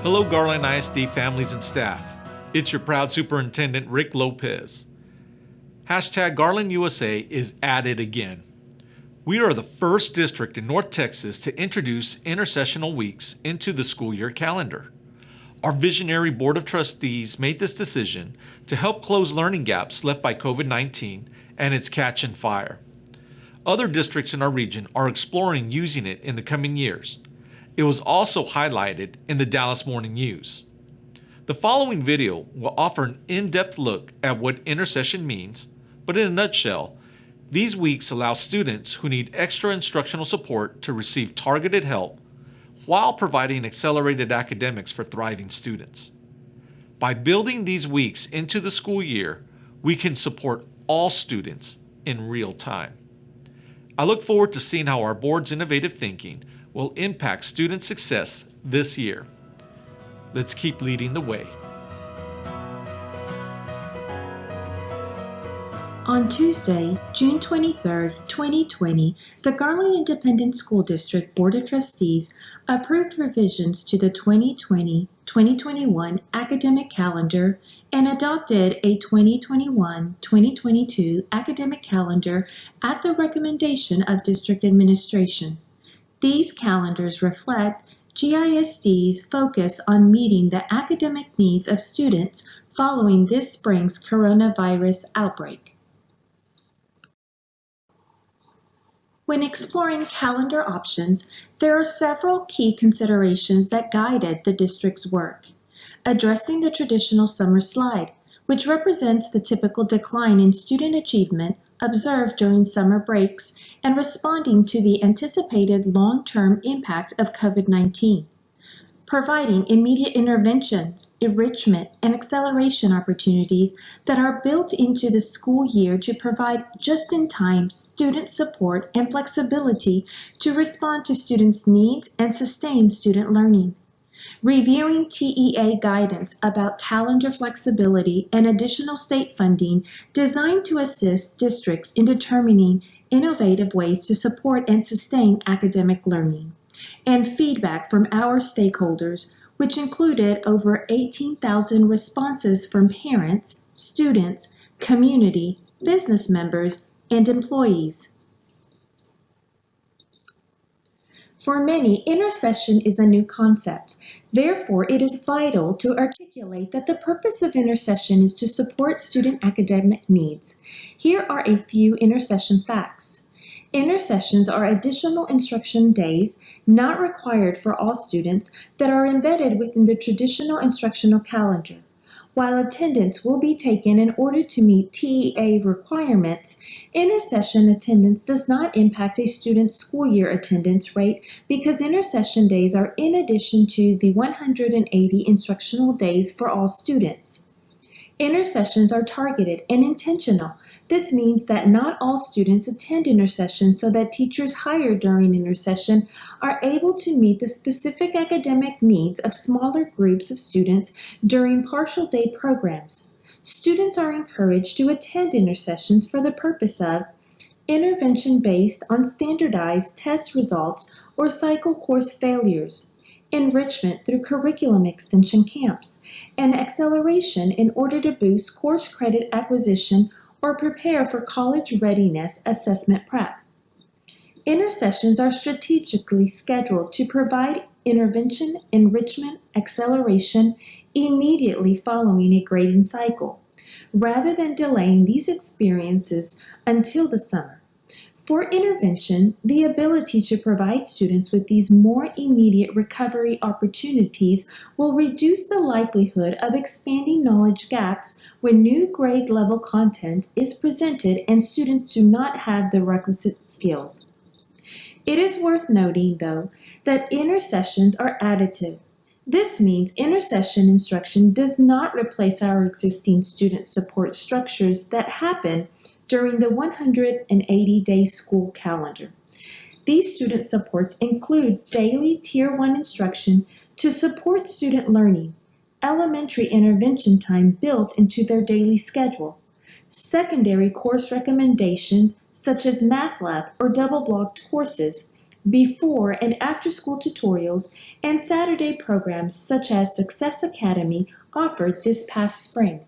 Hello, Garland ISD families and staff. It's your proud superintendent, Rick Lopez. Hashtag Garland USA is at it again. We are the first district in North Texas to introduce intersessional weeks into the school year calendar. Our visionary Board of Trustees made this decision to help close learning gaps left by COVID-19 and its catch and fire. Other districts in our region are exploring using it in the coming years. It was also highlighted in the Dallas Morning News. The following video will offer an in-depth look at what intersession means, but in a nutshell, these weeks allow students who need extra instructional support to receive targeted help while providing accelerated academics for thriving students. By building these weeks into the school year, we can support all students in real time. I look forward to seeing how our board's innovative thinking will impact student success this year. Let's keep leading the way. On Tuesday, June 23, 2020, the Garland Independent School District Board of Trustees approved revisions to the 2020-2021 academic calendar and adopted a 2021-2022 academic calendar at the recommendation of district administration. These calendars reflect GISD's focus on meeting the academic needs of students following this spring's coronavirus outbreak. When exploring calendar options, there are several key considerations that guided the district's work. Addressing the traditional summer slide, which represents the typical decline in student achievement observed during summer breaks, and responding to the anticipated long-term impact of COVID-19. Providing immediate interventions, enrichment, and acceleration opportunities that are built into the school year to provide just-in-time student support and flexibility to respond to students' needs and sustain student learning. Reviewing TEA guidance about calendar flexibility and additional state funding designed to assist districts in determining innovative ways to support and sustain academic learning. And feedback from our stakeholders, which included over 18,000 responses from parents, students, community, business members, and employees. For many, intersession is a new concept. Therefore, it is vital to articulate that the purpose of intersession is to support student academic needs. Here are a few intersession facts. Intersessions are additional instruction days not required for all students that are embedded within the traditional instructional calendar. While attendance will be taken in order to meet TEA requirements, intersession attendance does not impact a student's school year attendance rate because intersession days are in addition to the 180 instructional days for all students. Intersessions are targeted and intentional. This means that not all students attend intersession so that teachers hired during intersession are able to meet the specific academic needs of smaller groups of students during partial day programs. Students are encouraged to attend intersessions for the purpose of intervention based on standardized test results or cycle course failures, enrichment through curriculum extension camps, and acceleration in order to boost course credit acquisition or prepare for college readiness assessment prep. Intersessions are strategically scheduled to provide intervention, enrichment, acceleration immediately following a grading cycle, rather than delaying these experiences until the summer. For intervention, the ability to provide students with these more immediate recovery opportunities will reduce the likelihood of expanding knowledge gaps when new grade level content is presented and students do not have the requisite skills. It is worth noting, though, that intersessions are additive. This means intersession instruction does not replace our existing student support structures that happen during the 180-day school calendar. These student supports include daily Tier 1 instruction to support student learning, elementary intervention time built into their daily schedule, secondary course recommendations such as math lab or double-blocked courses, before and after school tutorials, and Saturday programs such as Success Academy offered this past spring.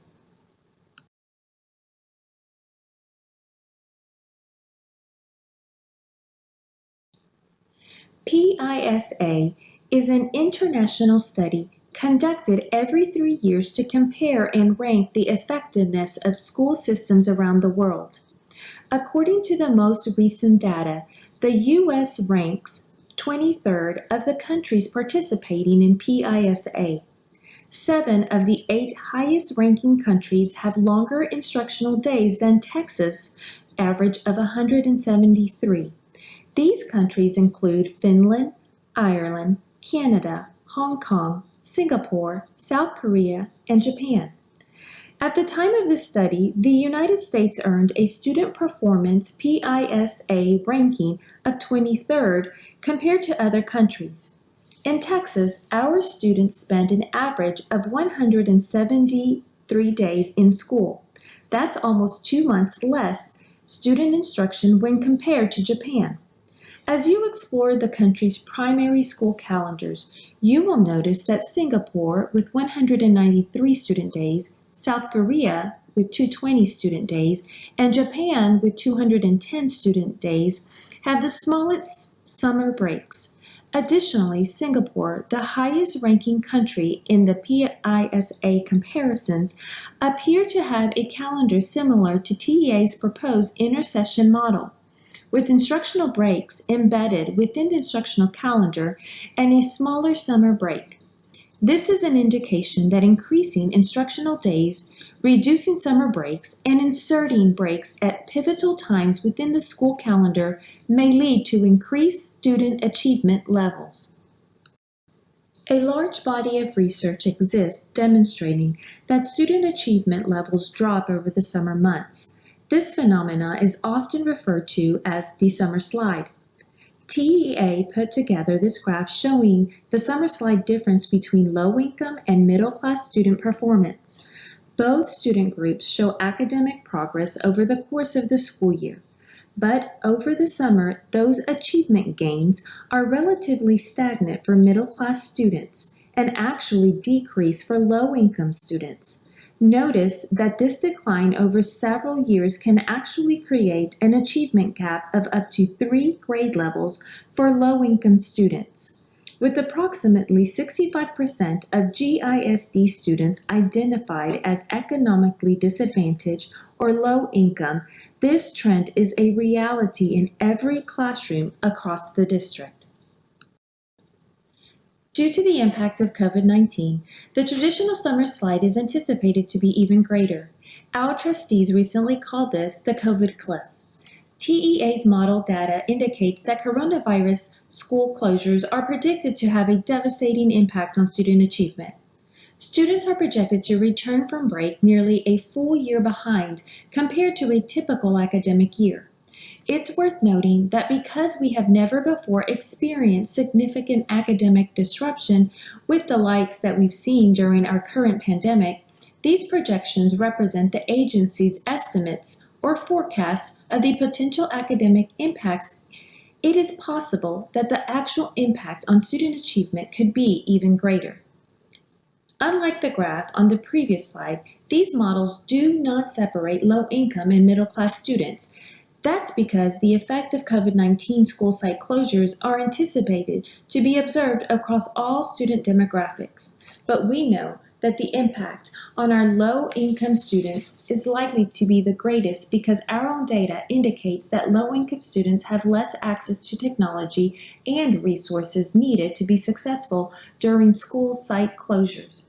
PISA is an international study conducted every 3 years to compare and rank the effectiveness of school systems around the world. According to the most recent data, the U.S. ranks 23rd of the countries participating in PISA. 7 of the 8 highest-ranking countries have longer instructional days than Texas' average of 173. These countries include Finland, Ireland, Canada, Hong Kong, Singapore, South Korea, and Japan. At the time of this study, the United States earned a student performance PISA ranking of 23rd compared to other countries. In Texas, our students spend an average of 173 days in school. That's almost 2 months less student instruction when compared to Japan. As you explore the country's primary school calendars, you will notice that Singapore, with 193 student days, South Korea, with 220 student days, and Japan, with 210 student days, have the smallest summer breaks. Additionally, Singapore, the highest-ranking country in the PISA comparisons, appear to have a calendar similar to TEA's proposed intersession model, with instructional breaks embedded within the instructional calendar and a smaller summer break. This is an indication that increasing instructional days, reducing summer breaks, and inserting breaks at pivotal times within the school calendar may lead to increased student achievement levels. A large body of research exists demonstrating that student achievement levels drop over the summer months. This phenomena is often referred to as the summer slide. TEA put together this graph showing the summer slide difference between low-income and middle-class student performance. Both student groups show academic progress over the course of the school year, but over the summer, those achievement gains are relatively stagnant for middle-class students and actually decrease for low-income students. Notice that this decline over several years can actually create an achievement gap of up to 3 grade levels for low-income students. With approximately 65% of GISD students identified as economically disadvantaged or low income, this trend is a reality in every classroom across the district. Due to the impact of COVID-19, the traditional summer slide is anticipated to be even greater. Our trustees recently called this the COVID cliff. TEA's model data indicates that coronavirus school closures are predicted to have a devastating impact on student achievement. Students are projected to return from break nearly a full year behind compared to a typical academic year. It's worth noting that because we have never before experienced significant academic disruption with the likes that we've seen during our current pandemic, these projections represent the agency's estimates or forecasts of the potential academic impacts. It is possible that the actual impact on student achievement could be even greater. Unlike the graph on the previous slide, these models do not separate low-income and middle-class students. That's because the effect of COVID-19 school site closures are anticipated to be observed across all student demographics. But we know that the impact on our low-income students is likely to be the greatest because our own data indicates that low-income students have less access to technology and resources needed to be successful during school site closures.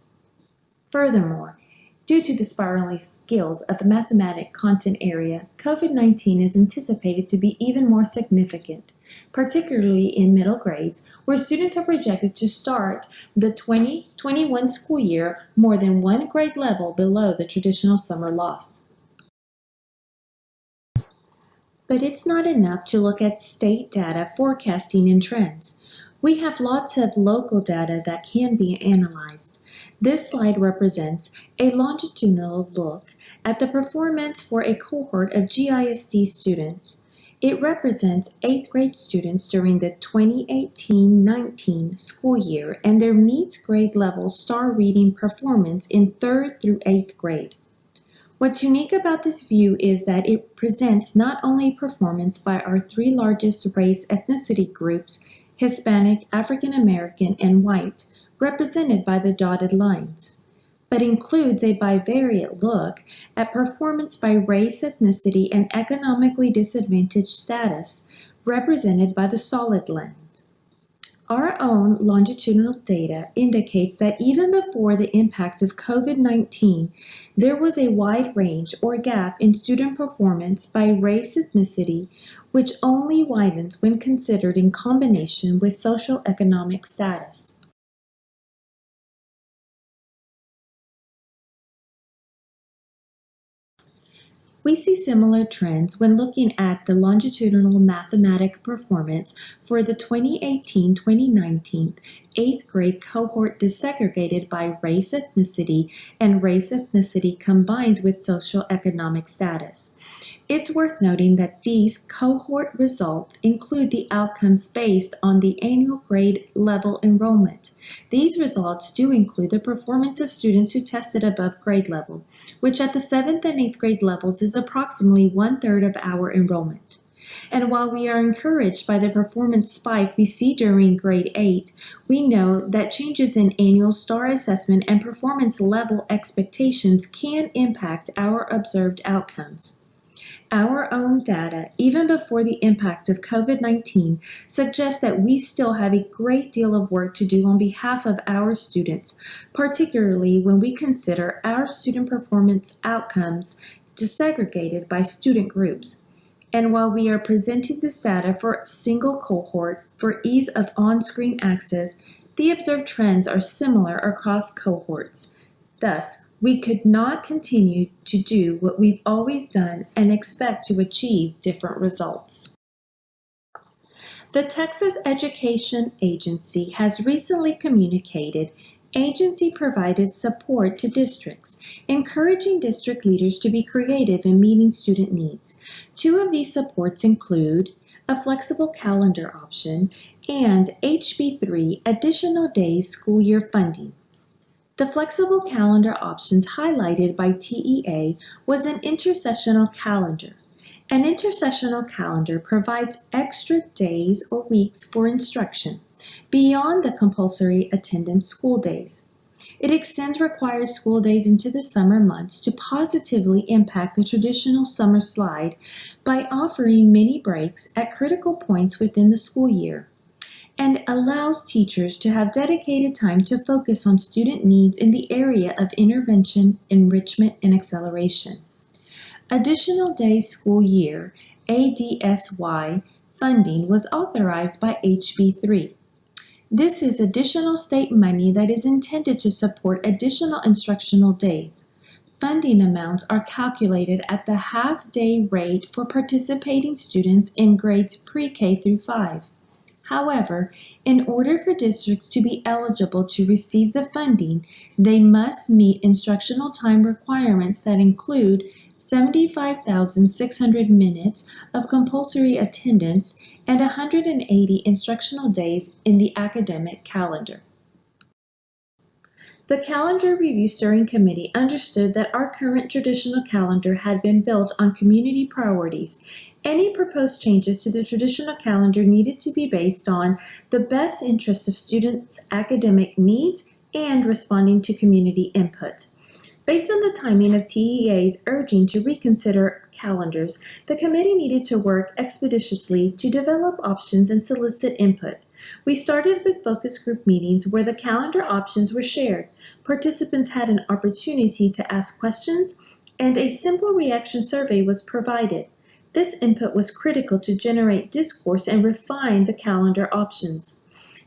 Furthermore, due to the spiraling skills of the mathematic content area, COVID-19 is anticipated to be even more significant, particularly in middle grades, where students are projected to start the 2021 school year more than 1 grade level below the traditional summer loss. But it's not enough to look at state data forecasting and trends. We have lots of local data that can be analyzed. This slide represents a longitudinal look at the performance for a cohort of GISD students. It represents 8th grade students during the 2018-19 school year and their meets grade level star reading performance in 3rd through 8th grade. What's unique about this view is that it presents not only performance by our 3 largest race ethnicity groups, Hispanic, African American, and white, represented by the dotted lines, but includes a bivariate look at performance by race, ethnicity, and economically disadvantaged status, represented by the solid lines. Our own longitudinal data indicates that even before the impact of COVID-19, there was a wide range or gap in student performance by race ethnicity, which only widens when considered in combination with socioeconomic status. We see similar trends when looking at the longitudinal mathematics performance for the 2018-2019 8th grade cohort disaggregated by race ethnicity and race ethnicity combined with socioeconomic status. It's worth noting that these cohort results include the outcomes based on the annual grade level enrollment. These results do include the performance of students who tested above grade level, which at the 7th and 8th grade levels is approximately 1/3 of our enrollment. And while we are encouraged by the performance spike we see during grade 8, we know that changes in annual STAR assessment and performance level expectations can impact our observed outcomes. Our own data, even before the impact of COVID-19, suggests that we still have a great deal of work to do on behalf of our students, particularly when we consider our student performance outcomes disaggregated by student groups. And while we are presenting this data for a single cohort for ease of on-screen access, the observed trends are similar across cohorts. Thus, we could not continue to do what we've always done and expect to achieve different results. The Texas Education Agency has recently communicated agency-provided support to districts, encouraging district leaders to be creative in meeting student needs. 2 of these supports include a flexible calendar option and HB3 additional days school year funding. The flexible calendar options highlighted by TEA was an intersessional calendar. An intersessional calendar provides extra days or weeks for instruction beyond the compulsory attendance school days. It extends required school days into the summer months to positively impact the traditional summer slide by offering mini breaks at critical points within the school year, and allows teachers to have dedicated time to focus on student needs in the area of intervention, enrichment, and acceleration. Additional Day School Year, ADSY, funding was authorized by HB3. This is additional state money that is intended to support additional instructional days. Funding amounts are calculated at the half-day rate for participating students in grades pre-K through 5. However, in order for districts to be eligible to receive the funding, they must meet instructional time requirements that include 75,600 minutes of compulsory attendance and 180 instructional days in the academic calendar. The Calendar Review Steering Committee understood that our current traditional calendar had been built on community priorities. Any proposed changes to the traditional calendar needed to be based on the best interests of students' academic needs and responding to community input. Based on the timing of TEA's urging to reconsider calendars, the committee needed to work expeditiously to develop options and solicit input. We started with focus group meetings where the calendar options were shared. Participants had an opportunity to ask questions, and a simple reaction survey was provided. This input was critical to generate discourse and refine the calendar options.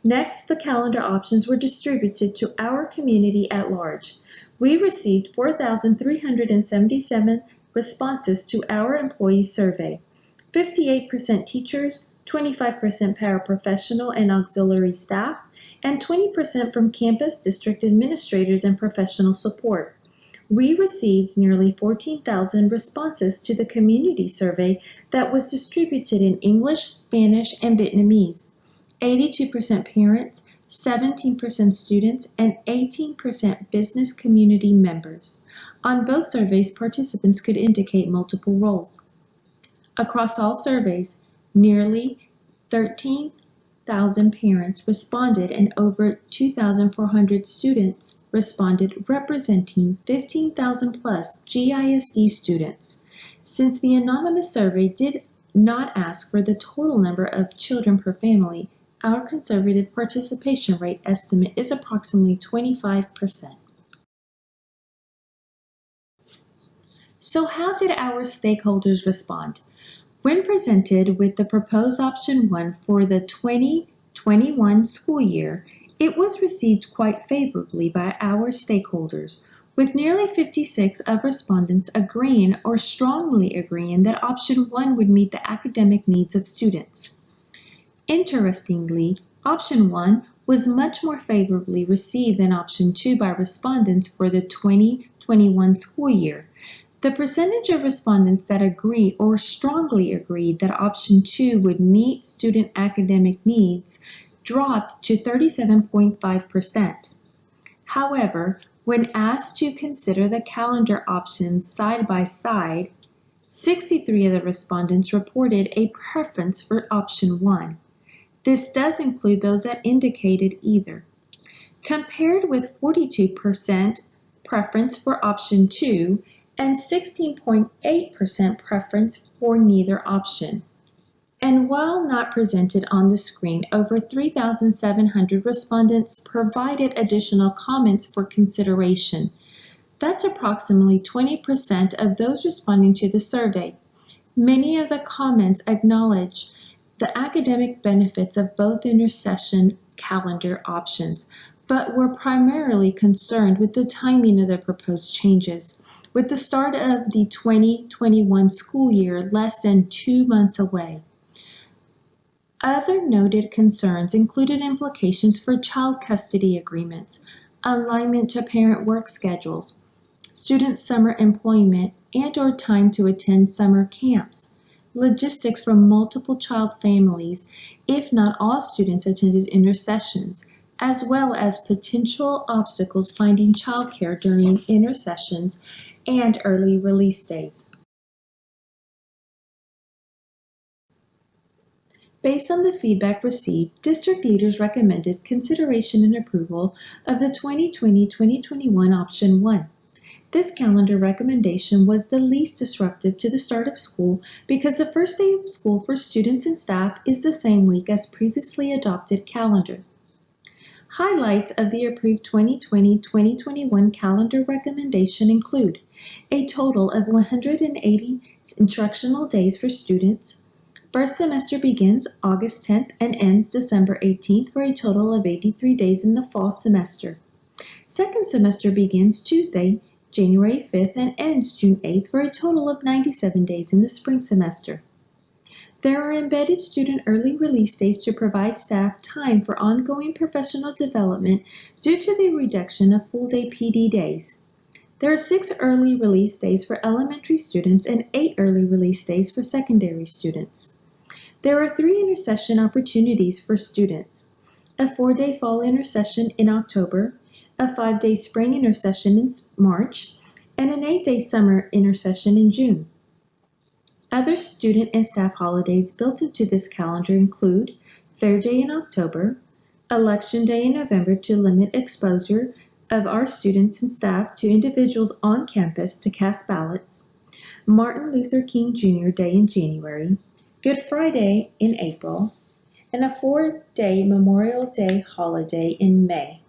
Next, the calendar options were distributed to our community at large. We received 4,377 responses to our employee survey. 58% teachers, 25% paraprofessional and auxiliary staff, and 20% from campus, district administrators, and professional support. We received nearly 14,000 responses to the community survey that was distributed in English, Spanish, and Vietnamese. 82% parents, 17% students, and 18% business community members. On both surveys, participants could indicate multiple roles. Across all surveys, nearly 13,000 parents responded and over 2,400 students responded, representing 15,000 plus GISD students. Since the anonymous survey did not ask for the total number of children per family, our conservative participation rate estimate is approximately 25%. So how did our stakeholders respond? When presented with the proposed option 1 for the 2021 school year, it was received quite favorably by our stakeholders, with nearly 56% of respondents agreeing or strongly agreeing that option 1 would meet the academic needs of students. Interestingly, option 1 was much more favorably received than option 2 by respondents for the 2021 school year. The percentage of respondents that agree or strongly agreed that option 2 would meet student academic needs dropped to 37.5%. However, when asked to consider the calendar options side by side, 63% of the respondents reported a preference for option 1. This does include those that indicated either, compared with 42% preference for option 2 and 16.8% preference for neither option. And while not presented on the screen, over 3,700 respondents provided additional comments for consideration. That's approximately 20% of those responding to the survey. Many of the comments acknowledge the academic benefits of both intersession calendar options, but were primarily concerned with the timing of the proposed changes. With the start of the 2021 school year less than 2 months away. Other noted concerns included implications for child custody agreements, alignment to parent work schedules, student summer employment and/or time to attend summer camps, logistics for multiple child families if not all students attended intersessions, as well as potential obstacles finding childcare during intersessions and early release days. Based on the feedback received, district leaders recommended consideration and approval of the 2020-2021 option 1. This calendar recommendation was the least disruptive to the start of school because the first day of school for students and staff is the same week as previously adopted calendar. Highlights of the approved 2020-2021 calendar recommendation include a total of 180 instructional days for students. First semester begins August 10th and ends December 18th for a total of 83 days in the fall semester. Second semester begins Tuesday, January 5th and ends June 8th for a total of 97 days in the spring semester. There are embedded student early release days to provide staff time for ongoing professional development due to the reduction of full-day PD days. There are 6 early release days for elementary students and 8 early release days for secondary students. There are 3 intersession opportunities for students: a 4-day fall intersession in October, a 5-day spring intersession in March, and an 8-day summer intersession in June. Other student and staff holidays built into this calendar include Fair Day in October, Election Day in November to limit exposure of our students and staff to individuals on campus to cast ballots, Martin Luther King Jr. Day in January, Good Friday in April, and a 4-day Memorial Day holiday in May.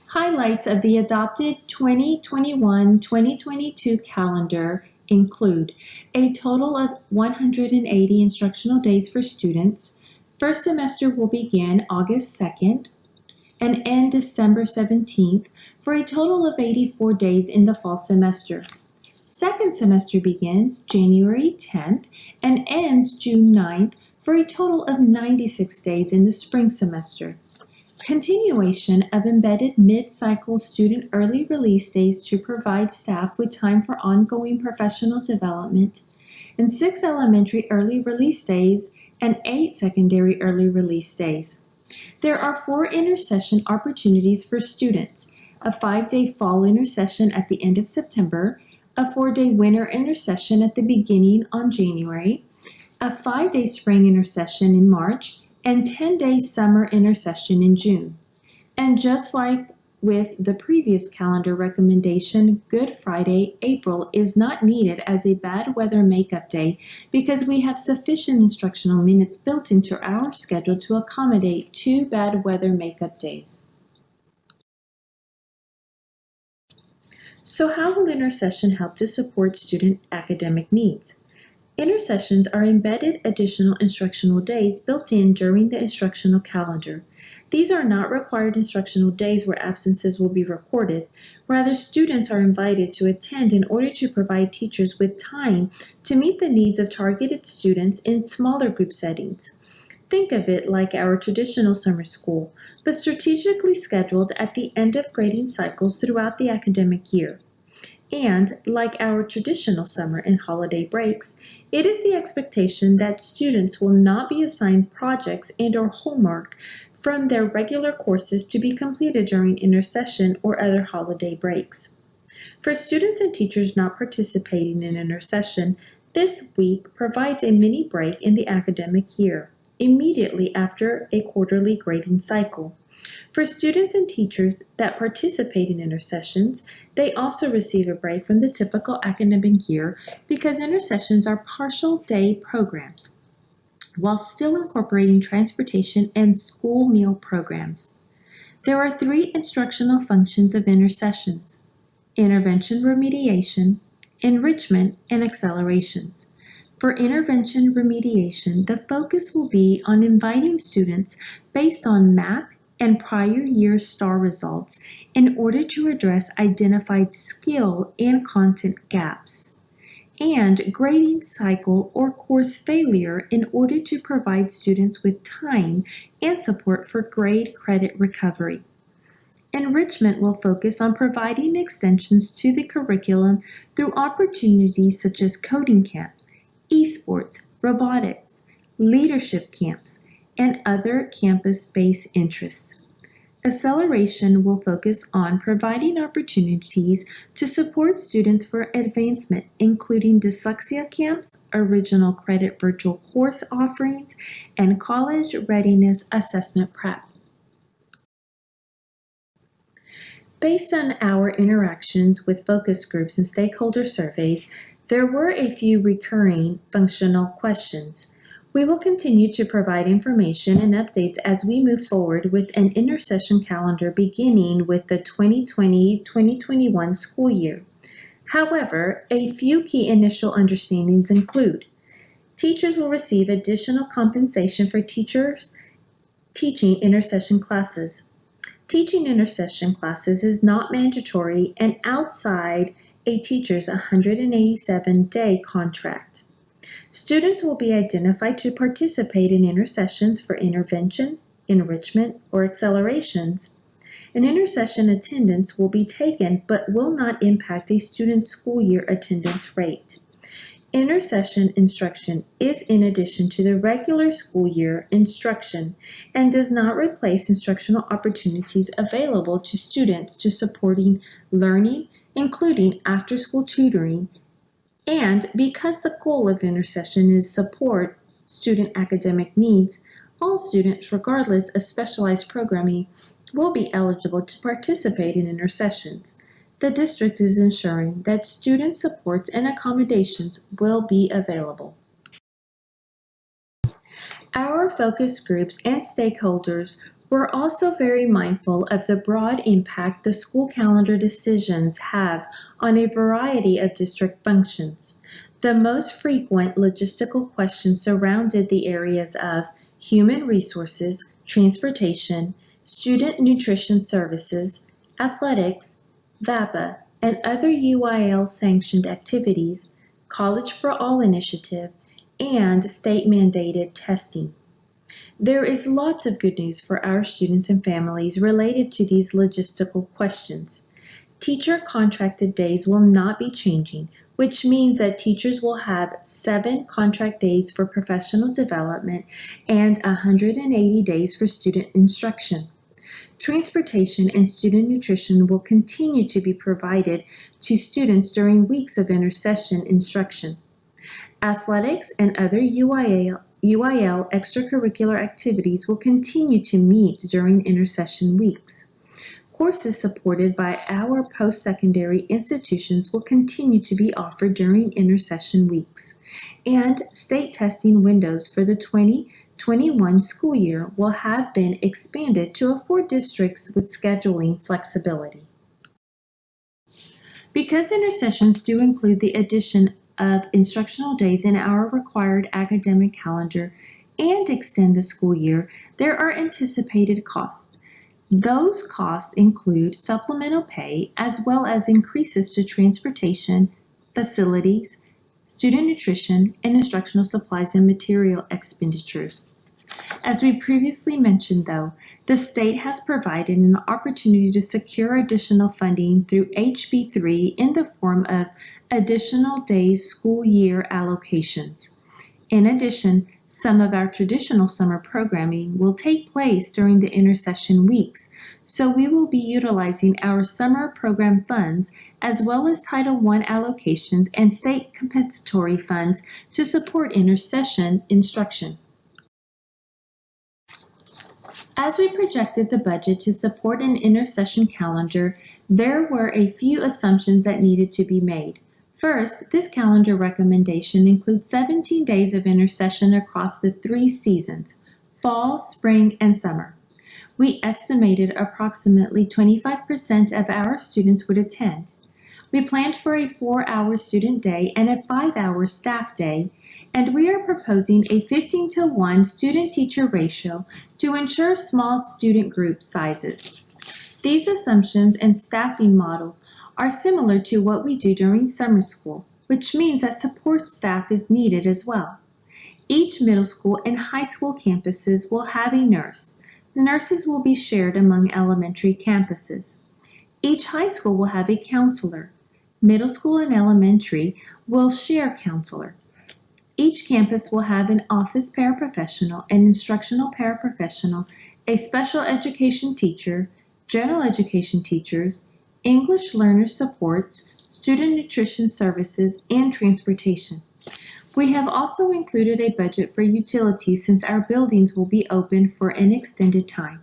Highlights of the adopted 2021-2022 calendar include a total of 180 instructional days for students. First semester will begin August 2nd and end December 17th for a total of 84 days in the fall semester. Second semester begins January 10th and ends June 9th for a total of 96 days in the spring semester. Continuation of embedded mid-cycle student early release days to provide staff with time for ongoing professional development, and 6 elementary early release days and 8 secondary early release days. There are 4 intersession opportunities for students: a 5-day fall intersession at the end of September, a 4-day winter intersession at the beginning on January, a 5-day spring intersession in March, and 10-day summer intersession in June. And just like with the previous calendar recommendation, Good Friday, April, is not needed as a bad weather makeup day because we have sufficient instructional minutes built into our schedule to accommodate 2 bad weather makeup days. So how will Intersession help to support student academic needs? Intersessions are embedded additional instructional days built in during the instructional calendar. These are not required instructional days where absences will be recorded. Rather, students are invited to attend in order to provide teachers with time to meet the needs of targeted students in smaller group settings. Think of it like our traditional summer school, but strategically scheduled at the end of grading cycles throughout the academic year. And, like our traditional summer and holiday breaks, it is the expectation that students will not be assigned projects and/or homework from their regular courses to be completed during intersession or other holiday breaks. For students and teachers not participating in intersession, this week provides a mini break in the academic year, immediately after a quarterly grading cycle. For students and teachers that participate in intersessions, they also receive a break from the typical academic year because intersessions are partial day programs, while still incorporating transportation and school meal programs. There are 3 instructional functions of intersessions: intervention remediation, enrichment, and accelerations. For intervention remediation, the focus will be on inviting students based on MAP and prior year STAR results in order to address identified skill and content gaps, and grading cycle or course failure in order to provide students with time and support for grade credit recovery. Enrichment will focus on providing extensions to the curriculum through opportunities such as coding camp, esports, robotics, leadership camps, and other campus-based interests. Acceleration will focus on providing opportunities to support students for advancement, including dyslexia camps, original credit virtual course offerings, and college readiness assessment prep. Based on our interactions with focus groups and stakeholder surveys, there were a few recurring functional questions. We will continue to provide information and updates as we move forward with an intersession calendar beginning with the 2020-2021 school year. However, a few key initial understandings include: teachers will receive additional compensation for teachers teaching intersession classes. Teaching intersession classes is not mandatory and outside a teacher's 187-day contract. Students will be identified to participate in intersessions for intervention, enrichment, or accelerations. An intersession attendance will be taken but will not impact a student's school year attendance rate. Intersession instruction is in addition to the regular school year instruction and does not replace instructional opportunities available to students to supporting learning, including after-school tutoring. And because the goal of intersession is support student academic needs, all students, regardless of specialized programming, will be eligible to participate in intersessions. The district is ensuring that student supports and accommodations will be available. Our focus groups and stakeholders were also very mindful of the broad impact the school calendar decisions have on a variety of district functions. The most frequent logistical questions surrounded the areas of human resources, transportation, student nutrition services, athletics, VAPA, and other UIL-sanctioned activities, College for All initiative, and state-mandated testing. There is lots of good news for our students and families related to these logistical questions. Teacher contracted days will not be changing, which means that teachers will have 7 contract days for professional development and 180 days for student instruction. Transportation and student nutrition will continue to be provided to students during weeks of intersession instruction. Athletics and other UIL extracurricular activities will continue to meet during intersession weeks. Courses supported by our post-secondary institutions will continue to be offered during intersession weeks, and state testing windows for the 2021 school year will have been expanded to afford districts with scheduling flexibility. Because intersessions do include the addition of instructional days in our required academic calendar and extend the school year, there are anticipated costs. Those costs include supplemental pay as well as increases to transportation, facilities, student nutrition, and instructional supplies and material expenditures. As we previously mentioned, though, the state has provided an opportunity to secure additional funding through HB 3 in the form of additional days school year allocations. In addition, some of our traditional summer programming will take place during the intersession weeks, so we will be utilizing our summer program funds as well as Title I allocations and state compensatory funds to support intersession instruction. As we projected the budget to support an intersession calendar, there were a few assumptions that needed to be made. First, this calendar recommendation includes 17 days of intersession across the 3 seasons, fall, spring, and summer. We estimated approximately 25% of our students would attend. We planned for a 4-hour student day and a 5-hour staff day, and we are proposing a 15-to-1 student-teacher ratio to ensure small student group sizes. These assumptions and staffing models are similar to what we do during summer school, which means that support staff is needed as well. Each middle school and high school campuses will have a nurse. The nurses will be shared among elementary campuses. Each high school will have a counselor. Middle school and elementary will share counselor. Each campus will have an office paraprofessional, an instructional paraprofessional, a special education teacher, general education teachers, English learner supports, student nutrition services, and transportation. We have also included a budget for utilities since our buildings will be open for an extended time.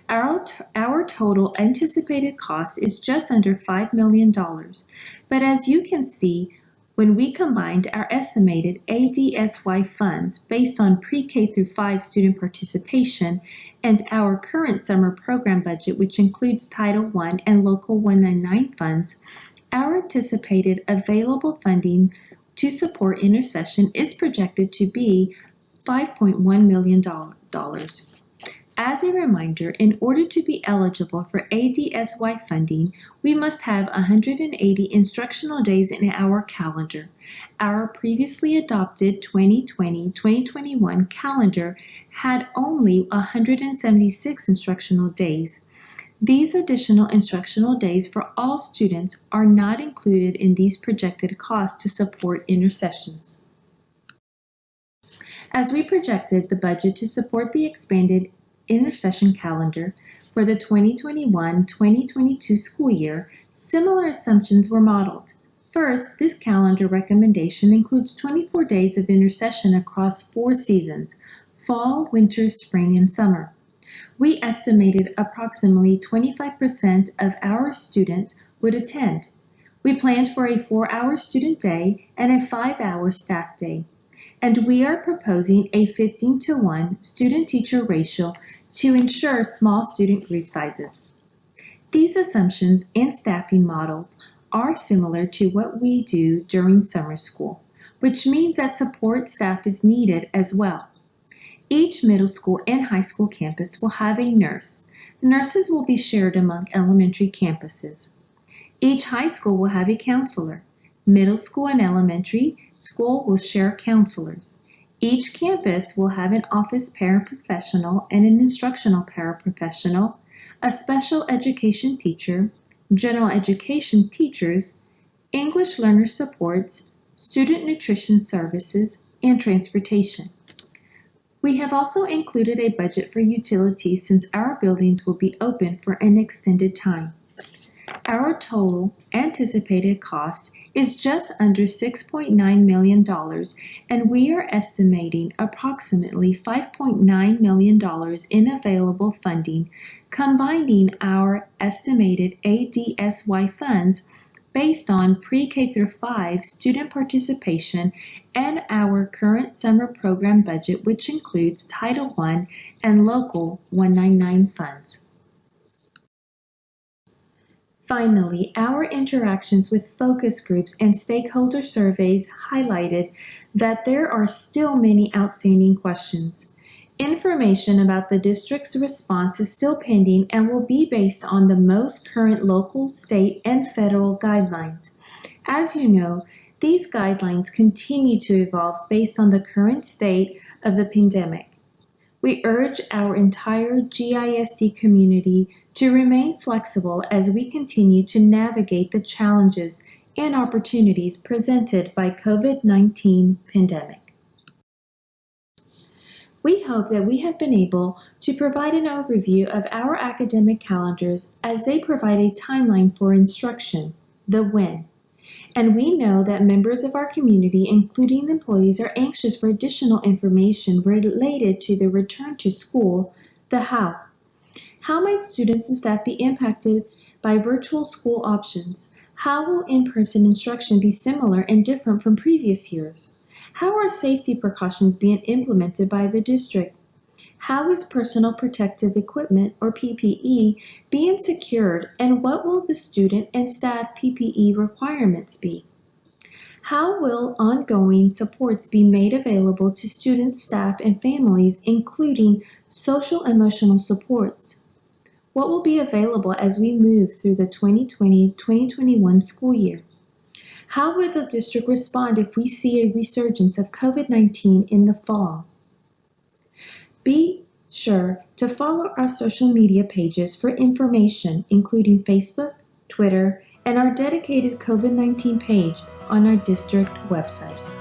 Our total anticipated cost is just under $5 million, but as you can see, when we combined our estimated ADSY funds based on pre-K through 5 student participation and our current summer program budget, which includes Title I and Local 199 funds, our anticipated available funding to support intersession is projected to be $5.1 million. As a reminder, in order to be eligible for ADSY funding, we must have 180 instructional days in our calendar. Our previously adopted 2020-2021 calendar had only 176 instructional days. These additional instructional days for all students are not included in these projected costs to support intersessions. As we projected the budget to support the expanded intersession calendar for the 2021-2022 school year, similar assumptions were modeled. First, this calendar recommendation includes 24 days of intersession across 4 seasons, fall, winter, spring, and summer. We estimated approximately 25% of our students would attend. We planned for a 4-hour student day and a 5-hour staff day. And we are proposing a 15-to-1 student-teacher ratio to ensure small student group sizes. These assumptions and staffing models are similar to what we do during summer school, which means that support staff is needed as well. Each middle school and high school campus will have a nurse. Nurses will be shared among elementary campuses. Each high school will have a counselor. Middle school and elementary school will share counselors. Each campus will have an office paraprofessional and an instructional paraprofessional, a special education teacher, general education teachers, English learner supports, student nutrition services, and transportation. We have also included a budget for utilities since our buildings will be open for an extended time. Our total anticipated cost is just under $6.9 million, and we are estimating approximately $5.9 million in available funding, combining our estimated ADSY funds based on pre-K through 5 student participation and our current summer program budget, which includes Title I and Local 199 funds. Finally, our interactions with focus groups and stakeholder surveys highlighted that there are still many outstanding questions. Information about the district's response is still pending and will be based on the most current local, state, and federal guidelines. As you know, these guidelines continue to evolve based on the current state of the pandemic. We urge our entire GISD community to remain flexible as we continue to navigate the challenges and opportunities presented by COVID-19 pandemic. We hope that we have been able to provide an overview of our academic calendars as they provide a timeline for instruction, the when. And we know that members of our community, including employees, are anxious for additional information related to the return to school, the how. How might students and staff be impacted by virtual school options? How will in-person instruction be similar and different from previous years? How are safety precautions being implemented by the district? How is personal protective equipment, or PPE, being secured, and what will the student and staff PPE requirements be? How will ongoing supports be made available to students, staff, and families, including social emotional supports? What will be available as we move through the 2020-2021 school year? How will the district respond if we see a resurgence of COVID-19 in the fall? Be sure to follow our social media pages for information, including Facebook, Twitter, and our dedicated COVID-19 page on our district website.